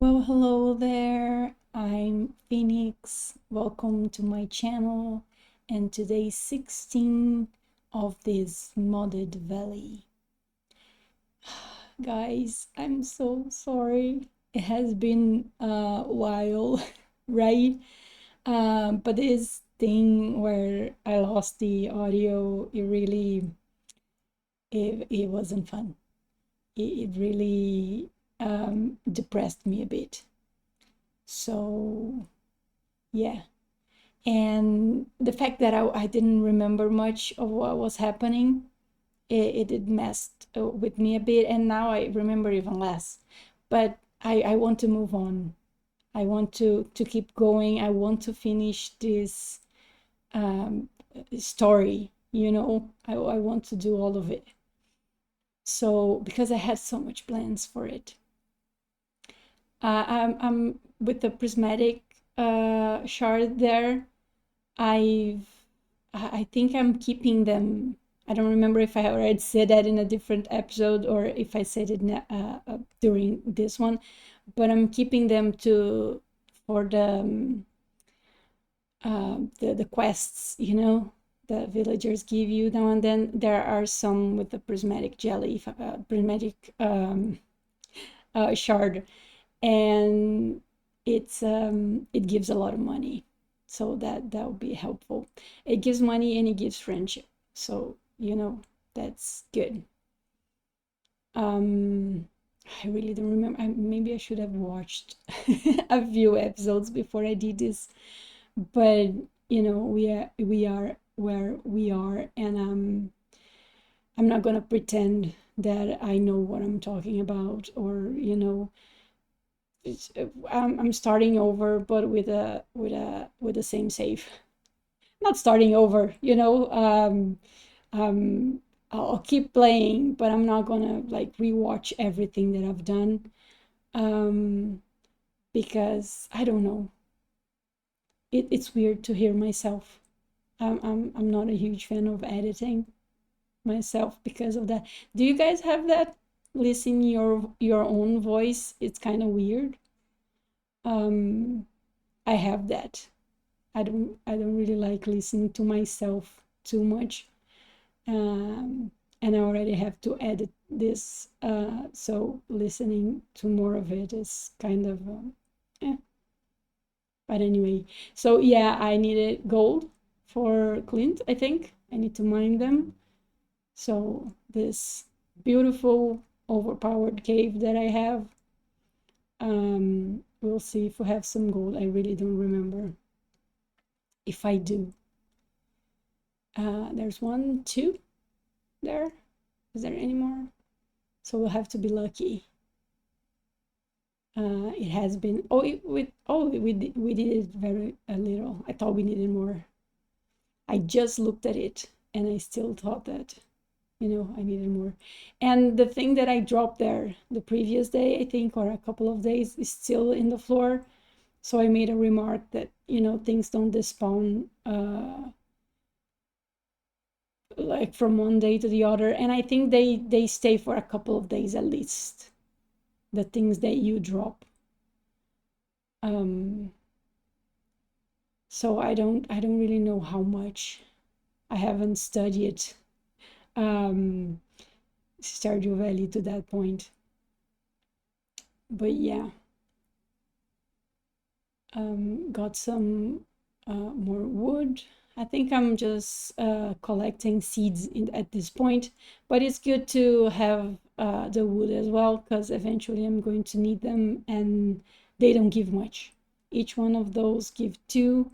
Well, hello there. I'm Phoenix. Welcome to my channel and today's 16 of this modded valley. Guys, I'm so sorry. It has been a while, right? But this thing where I lost the audio, it wasn't fun. It really depressed me a bit. So yeah. And the fact that I didn't remember much of what was happening, it messed with me a bit, and now I remember even less. But I want to move on. I want to keep going. I want to finish this um, story. I want to do all of it. So because I had so much plans for it. I'm with the prismatic shard there. I've I think I'm keeping them. I don't remember if I already said that in a different episode or if I said it during this one, but I'm keeping them to for the quests. The villagers give you now and then. There are some with the prismatic jelly, prismatic shard, and it gives a lot of money, so that would be helpful. It gives money and it gives friendship, so that's good. um I really don't remember. Maybe I should have watched a few episodes before I did this, but we are where we are, and I'm not gonna pretend that I know what I'm talking about, or I'm starting over, but with the same save. Not starting over, um, I'll keep playing, but I'm not gonna like rewatch everything that I've done, um, because I don't know. It's weird to hear myself. I'm not a huge fan of editing myself because of that. Do you guys have that? Listen your own voice. It's kind of weird. Um, I have that. I don't really like listening to myself too much. And I already have to edit this, so listening to more of it is kind of eh. But anyway, so yeah, I needed gold for Clint. I think I need to mine them. So this beautiful overpowered cave that I have, we'll see if we have some gold. I really don't remember if I do. There's one, two there. Is there any more? So we'll have to be lucky. It has been. We did it very a little. I thought we needed more. I just looked at it and I still thought that I needed more. And the thing that I dropped there the previous day, I think, or a couple of days, is still in the floor. So I made a remark that things don't despawn like from one day to the other, and I think they stay for a couple of days at least, the things that you drop. um so I don't really know how much. I haven't studied um Stardew Valley to that point, but yeah. Got some more wood. I think I'm just collecting seeds at this point, but it's good to have the wood as well, because eventually I'm going to need them, and they don't give much. Each one of those give two,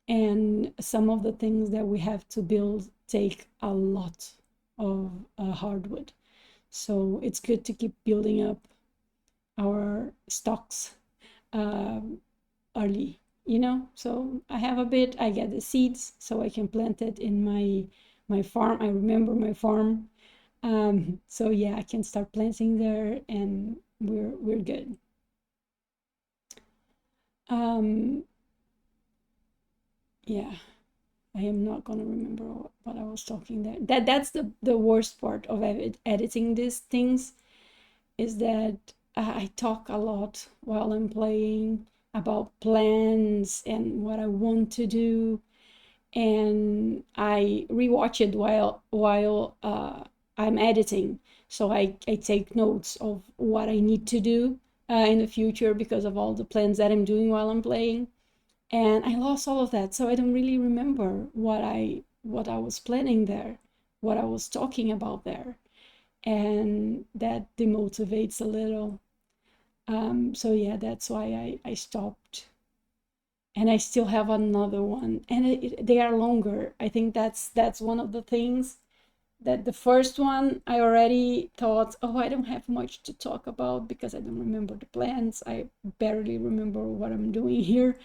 and some of the things that we have to build take a lot of hardwood. So it's good to keep building up our stocks um, early. So I have a bit. I get the seeds so I can plant it in my farm. I remember my farm. So yeah, I can start planting there, and we're good. um yeah, I am not gonna remember what I was talking there. That's the worst part of editing these things, is that I talk a lot while I'm playing about plans and what I want to do, and I rewatch it while I'm editing. So I take notes of what I need to do in the future because of all the plans that I'm doing while I'm playing. And I lost all of that, so I don't really remember what I was planning there, what I was talking about there, and that demotivates a little. So yeah, that's why I stopped. And I still have another one, and they are longer. I think that's one of the things that the first one I already thought, oh, I don't have much to talk about because I don't remember the plans. I barely remember what I'm doing here.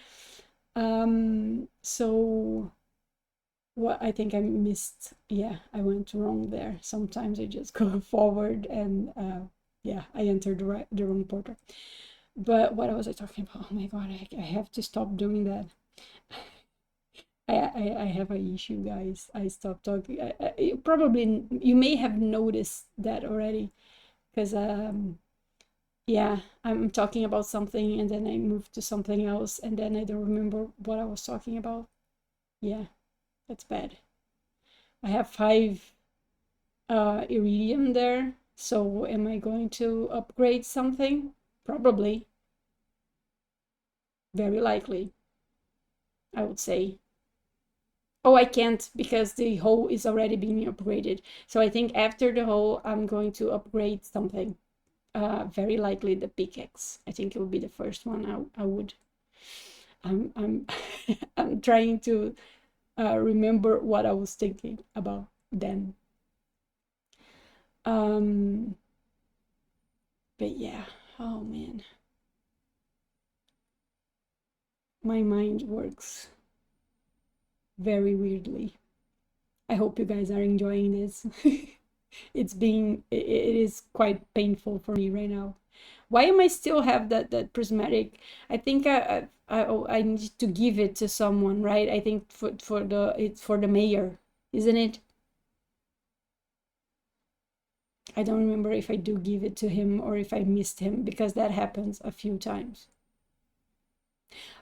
So what I think I missed, yeah, I went wrong there. Sometimes I just go forward and yeah, I entered the wrong portal. But what was I talking about? Oh my god, I have to stop doing that. I have an issue, guys. I stopped talking. Probably you may have noticed that already, because yeah, I'm talking about something and then I move to something else and then I don't remember what I was talking about. Yeah, that's bad. I have 5 iridium there. So am I going to upgrade something? Probably. Very likely, I would say. Oh, I can't because the hole is already being upgraded. So I think after the hole, I'm going to upgrade something. Very likely the pickaxe. I think it would be the first one I would. I'm I'm trying to remember what I was thinking about then. Um, but yeah, oh man, my mind works very weirdly. I hope you guys are enjoying this. It is quite painful for me right now. Why am I still have that prismatic? I think I need to give it to someone, right? I think for the it's for the mayor, isn't it? I don't remember if I do give it to him or if I missed him because that happens a few times.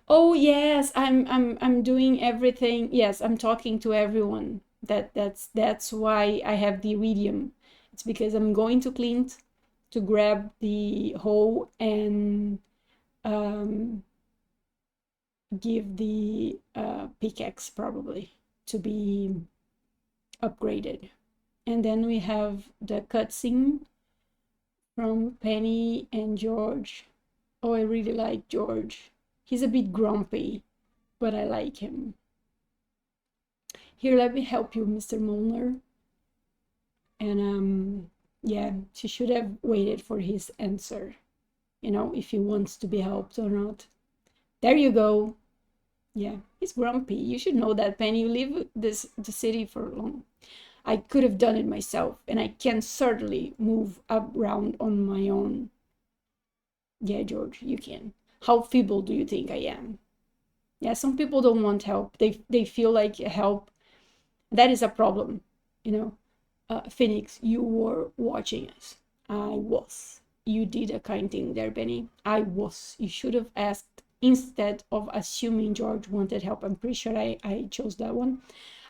Oh yes, I'm doing everything. Yes, I'm talking to everyone. That's why I have the iridium. It's because I'm going to Clint to grab the hoe and um, give the pickaxe probably to be upgraded. And then we have the cutscene from Penny and George. Oh, I really like George. He's a bit grumpy, but I like him. Here, let me help you, Mr. Molnar. And yeah, she should have waited for his answer, if he wants to be helped or not. There you go. Yeah, he's grumpy. You should know that, Penny. You live the city for long. I could have done it myself, and I can certainly move around on my own. Yeah, George, you can. How feeble do you think I am? Yeah, some people don't want help. They feel like help. That is a problem, you know. Phoenix, you were watching us. I was. You did a kind thing there, Benny. I was. You should have asked instead of assuming George wanted help. I'm pretty sure I chose that one.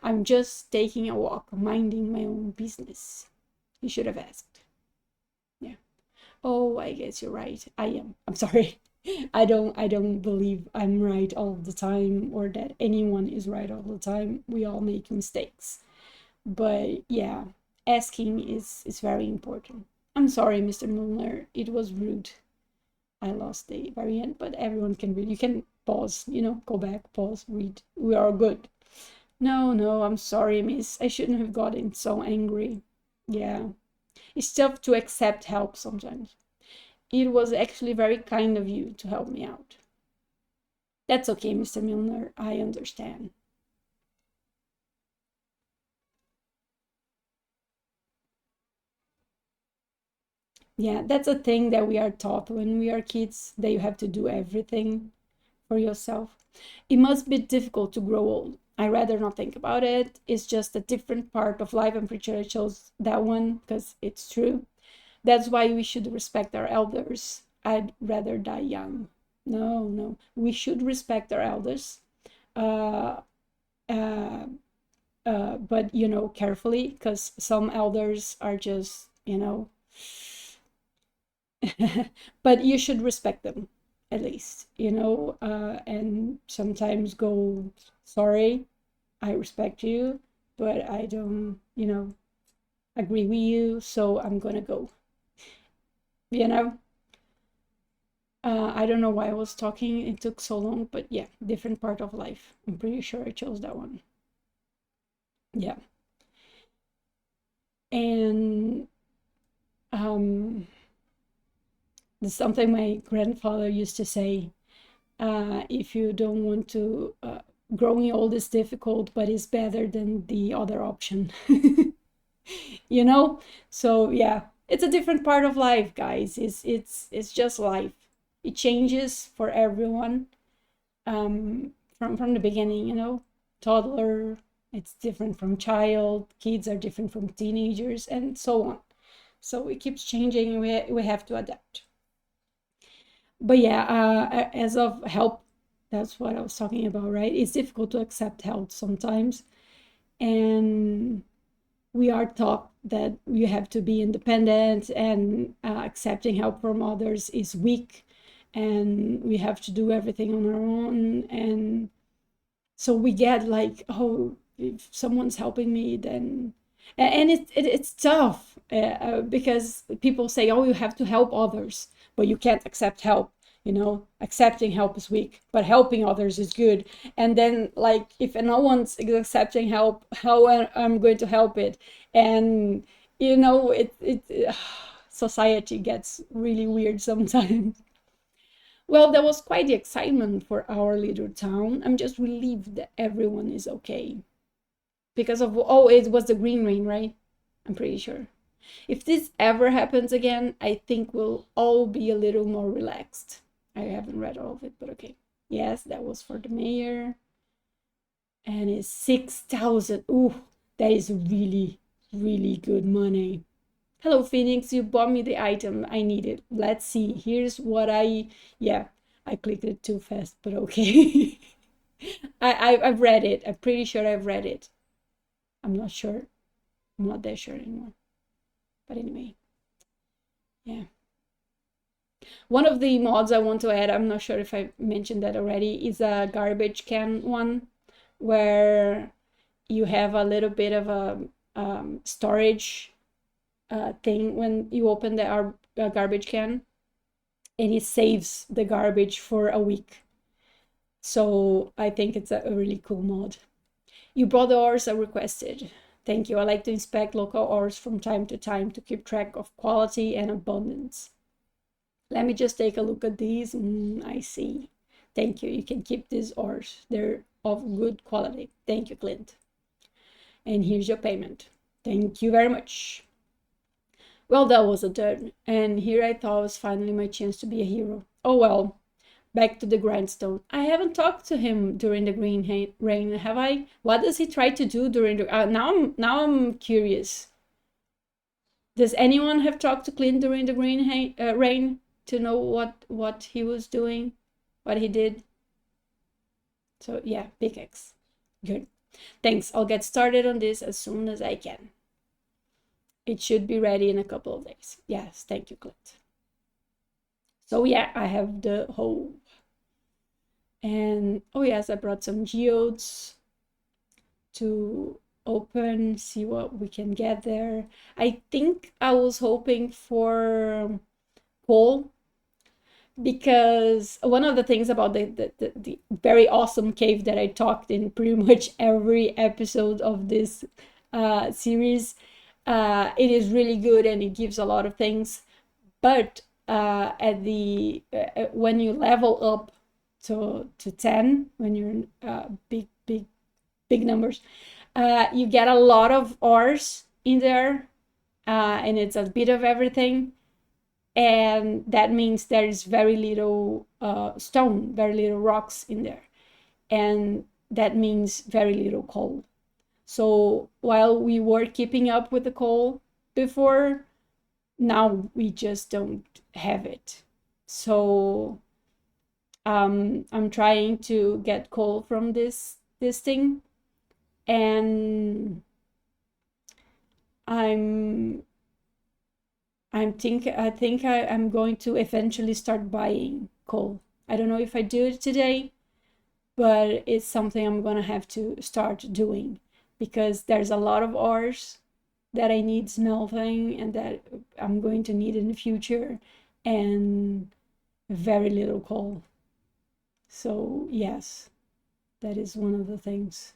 I'm just taking a walk, minding my own business. You should have asked. Yeah. Oh, I guess you're right. I am. I'm sorry. I don't believe I'm right all the time or that anyone is right all the time. We all make mistakes. But yeah, asking is very important. I'm sorry, Mr. Milner. It was rude. I lost the variant, but everyone can read. You can pause, go back, pause, read. We are good. No, no, I'm sorry, miss. I shouldn't have gotten so angry. Yeah, it's tough to accept help sometimes. It was actually very kind of you to help me out. That's okay, Mr. Milner. I understand. Yeah, that's a thing that we are taught when we are kids, that you have to do everything for yourself. It must be difficult to grow old. I rather not think about it. It's just a different part of life. I'm pretty sure I chose that one because it's true. That's why we should respect our elders. I'd rather die young. No, no. We should respect our elders. Uh, uh, but carefully, because some elders are just, but you should respect them at least, and sometimes go, sorry, I respect you, but I don't, agree with you, so I'm gonna go. You know, I don't know why I was talking. It took so long, but yeah, different part of life. I'm pretty sure I chose that one. Yeah, and um, there's something my grandfather used to say. If you don't want to, growing old is difficult, but it's better than the other option. you know so yeah, it's a different part of life, guys. It's just life. It changes for everyone, from the beginning. Toddler, it's different from child, kids are different from teenagers, and so on. So it keeps changing, and we have to adapt. But yeah, as of help, that's what I was talking about, right? It's difficult to accept help sometimes, and we are taught that you have to be independent, and accepting help from others is weak, and we have to do everything on our own. And so we get like, oh, if someone's helping me, then, and it's tough, because people say, oh, you have to help others, but you can't accept help. Accepting help is weak, but helping others is good. And then, like, if no one's accepting help, how I'm going to help it? And it society gets really weird sometimes. Well, that was quite the excitement for our little town. I'm just relieved that everyone is okay. Because of, oh, it was the green rain, right? I'm pretty sure. If this ever happens again, I think we'll all be a little more relaxed. I haven't read all of it, but okay. Yes, that was for the mayor. And it's 6,000. Ooh, that is really, really good money. Hello, Phoenix. You bought me the item I needed. Let's see. Here's what I. Yeah, I clicked it too fast, but okay. I've read it. I'm pretty sure I've read it. I'm not sure. I'm not that sure anymore. But anyway, yeah. One of the mods I want to add, I'm not sure if I mentioned that already, is a garbage can one, where you have a little bit of a, storage, thing when you open the garbage can, and it saves the garbage for a week. So I think it's a really cool mod. You brought the ores I requested. Thank you. I like to inspect local ores from time to time to keep track of quality and abundance. Let me just take a look at these. I see. Thank you. You can keep these ores. They're of good quality. Thank you, Clint. And here's your payment. Thank you very much. Well, that was a turn. And here I thought was finally my chance to be a hero. Oh well. Back to the grindstone. I haven't talked to him during the green rain, have I? What does he try to do during the? Now I'm curious. Does anyone have talked to Clint during the green rain to know what he was doing, what he did? So yeah, pickaxe. Good. Thanks. I'll get started on this as soon as I can. It should be ready in a couple of days. Yes, thank you, Clint. So yeah, I have the hoe. And oh yes, I brought some geodes to open, see what we can get there. I think I was hoping for coal, because one of the things about the very awesome cave that I talked in pretty much every episode of this, series, it is really good and it gives a lot of things. But at the when you level up to 10, when you're, big numbers, you get a lot of ores in there, and it's a bit of everything. And that means there is very little, stone, very little rocks in there. And that means very little coal. So while we were keeping up with the coal before, now we just don't have it. So I'm trying to get coal from this thing, and I'm I'm going to eventually start buying coal. I don't know if I do it today, but it's something I'm gonna have to start doing because there's a lot of ores that I need smelting and that I'm going to need in the future, and very little coal. So yes, that is one of the things.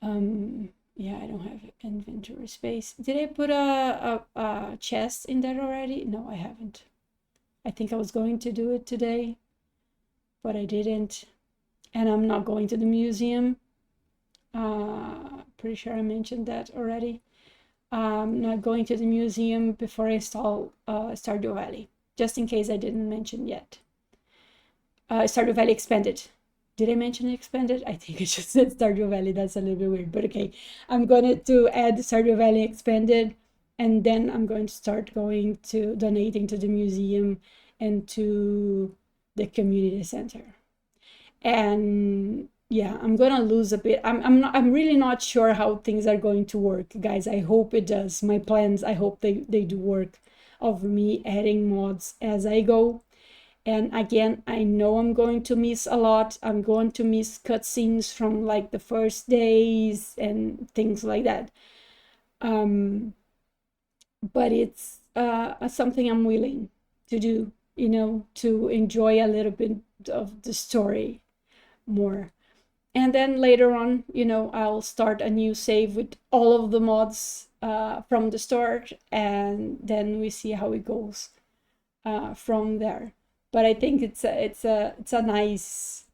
Yeah, I don't have inventory space. Did I put a chest in there already? No, I haven't. I think I was going to do it today, but I didn't. And I'm not going to the museum. Pretty sure I mentioned that already. Not going to the museum before I install Stardew Valley, just in case I didn't mention yet. Stardew Valley expanded. Did I mention expanded? I think I just said Stardew Valley. That's a little bit weird, but okay. I'm going to add Stardew Valley expanded, and then I'm going to start going to donating to the museum and to the community center. And yeah, I'm gonna lose a bit. I'm really not sure how things are going to work, guys. I hope it does. My plans, I hope they do work, of me adding mods as I go. And again, I know I'm going to miss a lot. I'm going to miss cutscenes from like the first days and things like that. Um, but it's something I'm willing to do, to enjoy a little bit of the story more. And then later on, I'll start a new save with all of the mods from the start, and then we see how it goes from there. But I think it's a nice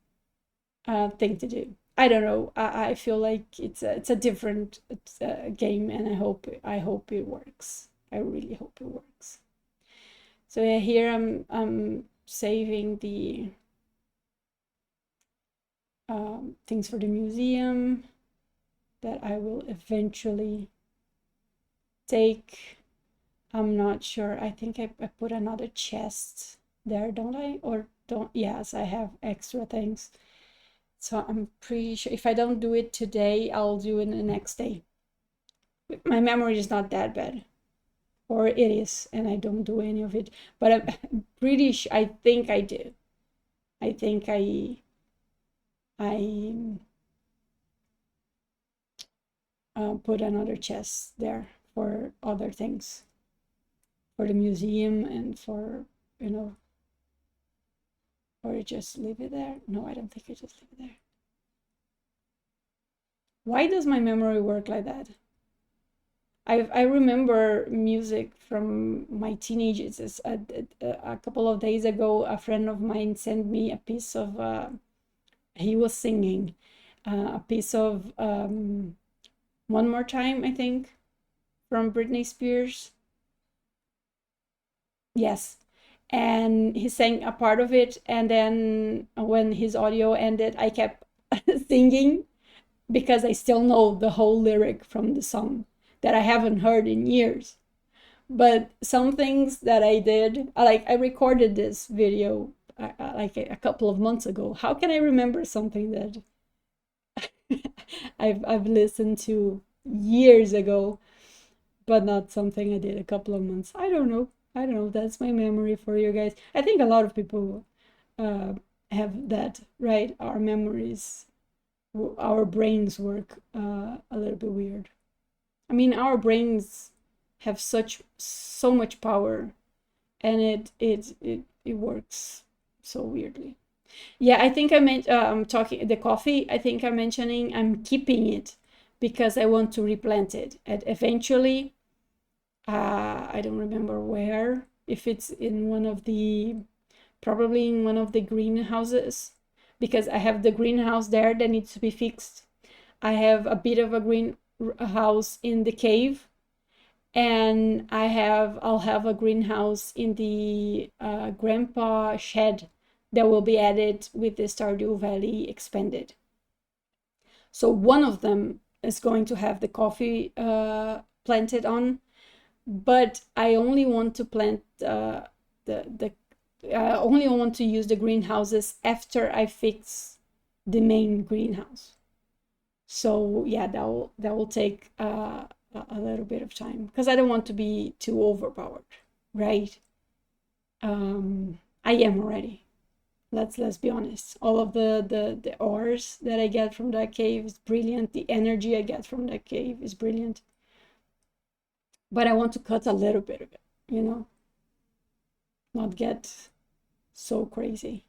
thing to do. I don't know. I feel like it's a different game, and I hope it works. I really hope it works. So yeah, here I'm saving the things for the museum that I will eventually take. I'm not sure. I think I put another chest there, don't I? Or don't? Yes, I have extra things. So I'm pretty sure if I don't do it today, I'll do it the next day. My memory is not that bad. Or it is, and I don't do any of it. But I'm pretty sure, I think I do. I think I put another chest there for other things, for the museum and for, you know, or just leave it there. No, I don't think I just leave it there. Why does my memory work like that? I remember music from my teenagers. A couple of days ago, a friend of mine sent me a piece of, he was singing a piece of One More Time, I think, from Britney Spears. Yes. And he sang a part of it. And then when his audio ended, I kept singing because I still know the whole lyric from the song that I haven't heard in years. But some things that I did, like I recorded this video like a couple of months ago. How can I remember something that I've listened to years ago, but not something I did a couple of months? I don't know. I don't know. That's my memory for you guys. I think a lot of people uh, have that, right? Our memories, our brains work a little bit weird. I mean, our brains have so much power, and it works so weirdly. Yeah, I think I'm talking the coffee. I think I'm mentioning I'm keeping it because I want to replant it. And eventually, I don't remember where. If it's in probably in one of the greenhouses, because I have the greenhouse there that needs to be fixed. I have a bit of a greenhouse in the cave, and I'll have a greenhouse in the grandpa shed that will be added with the Stardew Valley expanded. So one of them is going to have the coffee planted on, but I only want to plant I only want to use the greenhouses after I fix the main greenhouse. So yeah, that will take a little bit of time because I don't want to be too overpowered, right? I am already. Let's be honest. All of the ores that I get from that cave is brilliant. The energy I get from that cave is brilliant. But I want to cut a little bit of it, you know, not get so crazy.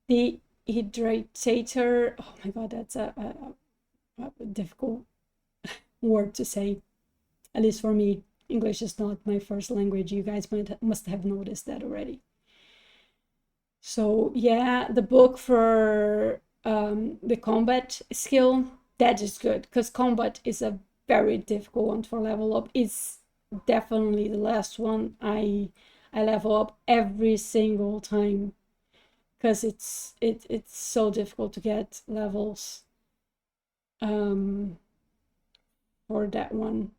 The hydratator, oh my god, that's a difficult word to say, at least for me. English is not my first language. You guys must have noticed that already. So yeah, the book for the combat skill, that is good because combat is a very difficult one for level up. It's definitely the last one I level up every single time because it's so difficult to get levels for that one.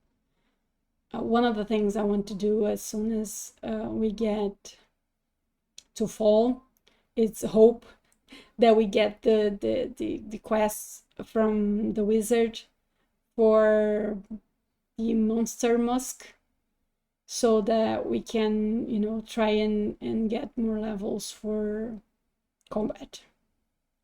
One of the things I want to do as soon as we get to fall, it's hope that we get the quests from the wizard for the monster musk so that we can, you know, try and get more levels for combat,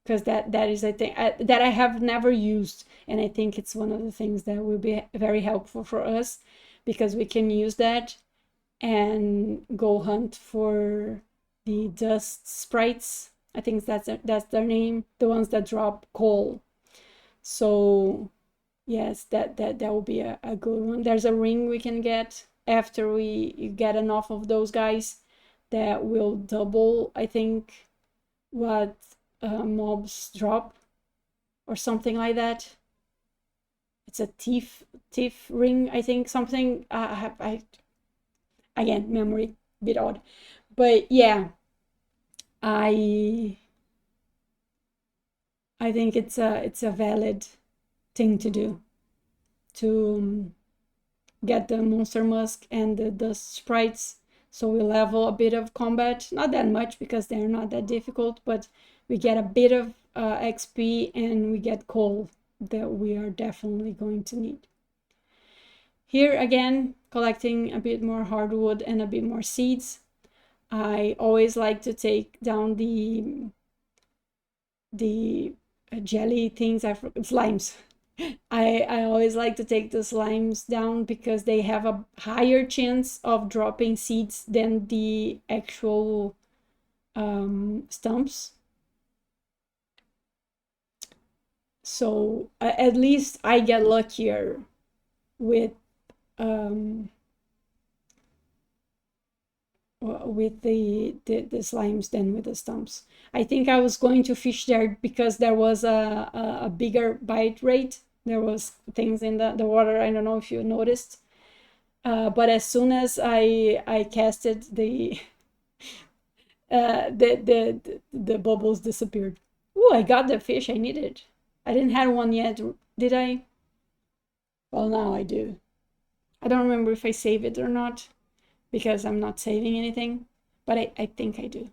because that is a thing that I have never used, and I think it's one of the things that will be very helpful for us because we can use that and go hunt for the dust sprites. I think that's their name, the ones that drop coal. So yes, that will be a good one. There's a ring we can get after we get enough of those guys that will double, I think, what mobs drop or something like that. It's a thief ring, I think, something. I again, memory bit odd, but yeah, I I think it's a valid thing to do to get the monster musk and the sprites, so we level a bit of combat, not that much because they're not that difficult, but we get a bit of XP and we get coal that we are definitely going to need. Here again, collecting a bit more hardwood and a bit more seeds. I always like to take down the jelly things, slimes. I always like to take the slimes down because they have a higher chance of dropping seeds than the actual stumps. So at least I get luckier with the slimes than with the stumps. I think I was going to fish there because there was a bigger bite rate. There was things in the water. I don't know if you noticed. But as soon as I casted the bubbles disappeared. Ooh, I got the fish I needed. I didn't have one yet, did I? Well, now I do. I don't remember if I save it or not because I'm not saving anything, but I think I do.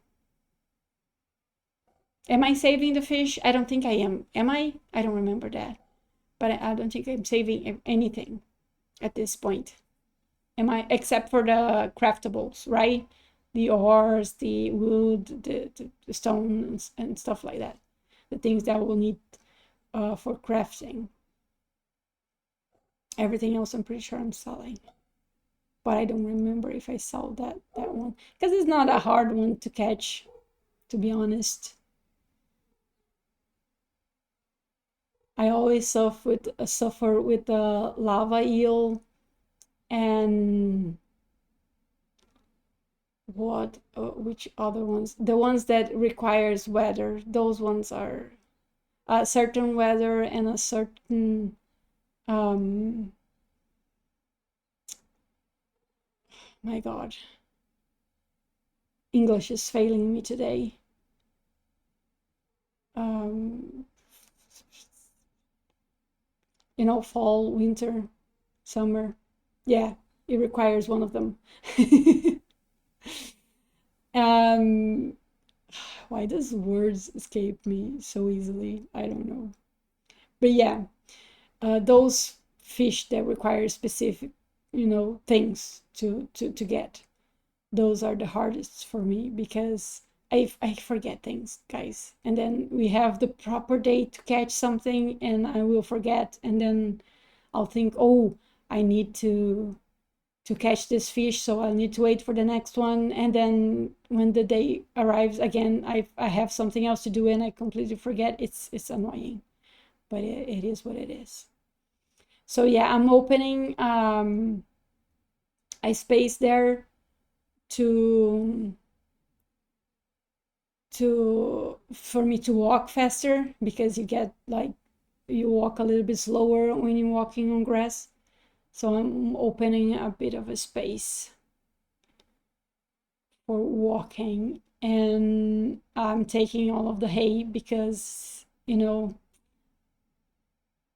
Am I saving the fish? I don't think I am. Am I? I don't remember that. But I don't think I'm saving anything at this point. Am I? Except for the craftables, right? The ores, the wood, the stones, and stuff like that. The things that we'll need for crafting. Everything else I'm pretty sure I'm selling. But I don't remember if I sold that one. Because it's not a hard one to catch, to be honest. I always suffer with the lava eel and which other ones? The ones that requires weather. Those ones are a certain weather and a certain my god. English is failing me today. Fall, winter, summer. Yeah, it requires one of them. Um, why does words escape me so easily? I don't know. But yeah, those fish that require specific, things to get, those are the hardest for me because I forget things, guys. And then we have the proper day to catch something and I will forget. And then I'll think, oh, I need to catch this fish, so I'll need to wait for the next one. And then when the day arrives again, I have something else to do and I completely forget. It's annoying, but it is what it is. So yeah, I'm opening a space there to for me to walk faster, because you get like you walk a little bit slower when you're walking on grass. So I'm opening a bit of a space for walking, and I'm taking all of the hay because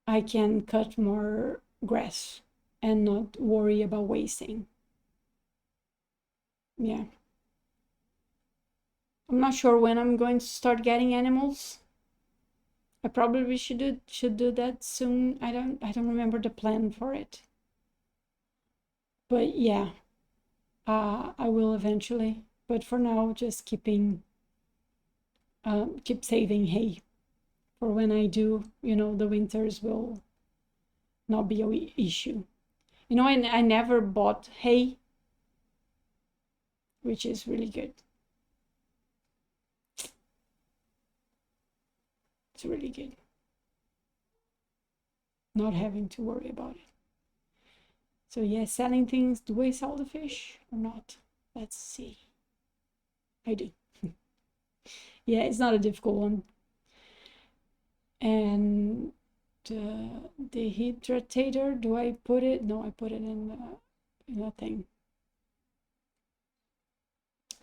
I can cut more grass and not worry about wasting. Yeah, I'm not sure when I'm going to start getting animals. I probably should do that soon. I don't remember the plan for it. But yeah, I will eventually. But for now, just keep saving hay for when I do. The winters will not be an issue. I never bought hay, which is really good. It's really good not having to worry about it. So yeah, selling things. Do I sell the fish or not? Let's see. I do. Yeah, it's not a difficult one. And the hydratator, do I put it? No, I put it in the thing.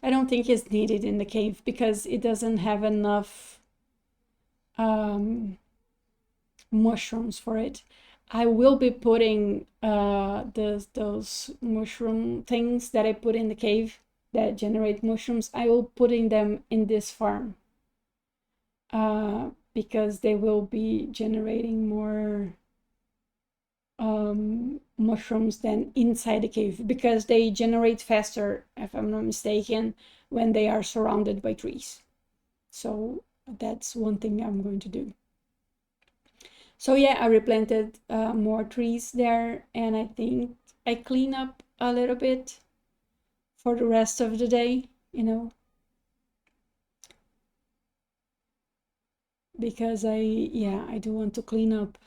I don't think it's needed in the cave because it doesn't have enough mushrooms for it. I will be putting those mushroom things that I put in the cave that generate mushrooms. I will putting them in this farm because they will be generating more mushrooms than inside the cave, because they generate faster, if I'm not mistaken, when they are surrounded by trees. So that's one thing I'm going to do. So yeah, I replanted more trees there, and I think I clean up a little bit for the rest of the day, because I do want to clean up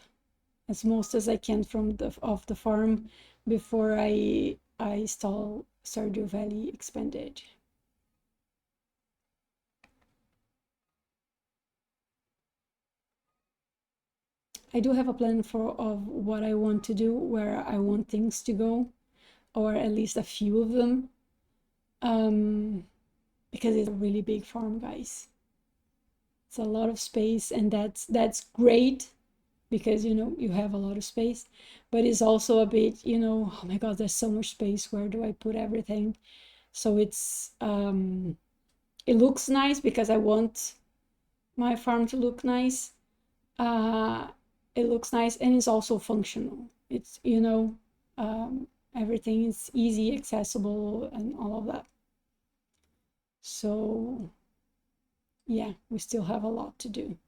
as most as I can from the farm before I install Stardew Valley expanded. I do have a plan of what I want to do, where I want things to go, or at least a few of them, because it's a really big farm, guys. It's a lot of space, and that's great because you have a lot of space, but it's also a bit, oh my god, there's so much space. Where do I put everything? So it looks nice because I want my farm to look nice. Uh, it looks nice and it's also functional. It's everything is easy, accessible, and all of that. So yeah, we still have a lot to do,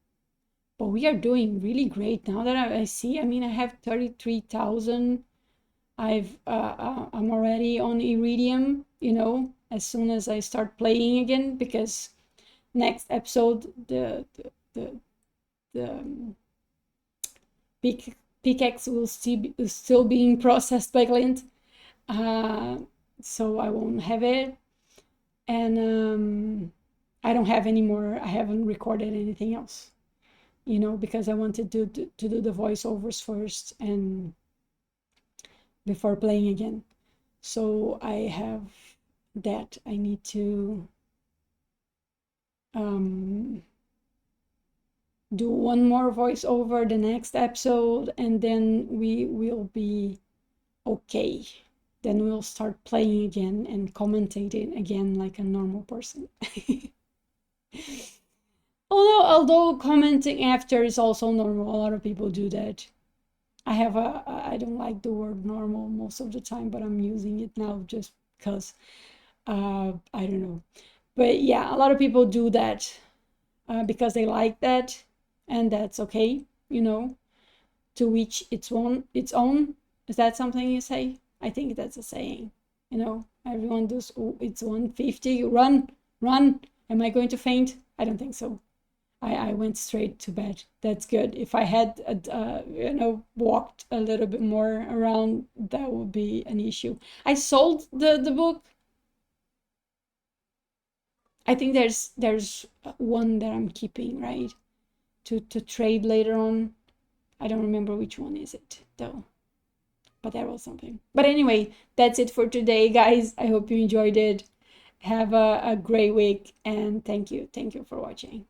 but we are doing really great now that I see. I mean, I have 33,000. I'm already on Iridium, as soon as I start playing again, because next episode the pickaxe will still being processed by Glint, so I won't have it, and I don't have any more. I haven't recorded anything else, because I wanted to do the voiceovers first and before playing again. So I have that. I need to do one more voiceover the next episode, and then we will be okay. then we'll start playing again and commentating again like a normal person. Although commenting after is also normal, a lot of people do that. I don't like the word normal most of the time, but I'm using it now just because I don't know. But yeah, a lot of people do that because they like that, and that's okay, you know, to each its own. Is that something you say? I think that's a saying. You know, everyone does. Oh, it's 150. Run, run. Am I going to faint? I don't think so. I went straight to bed. That's good. If I had, walked a little bit more around, that would be an issue. I sold the book. I think there's one that I'm keeping, right? To trade later on. I don't remember which one is it though. But that was something. But anyway, that's it for today, guys. I hope you enjoyed it. Have a great week, and thank you. Thank you for watching.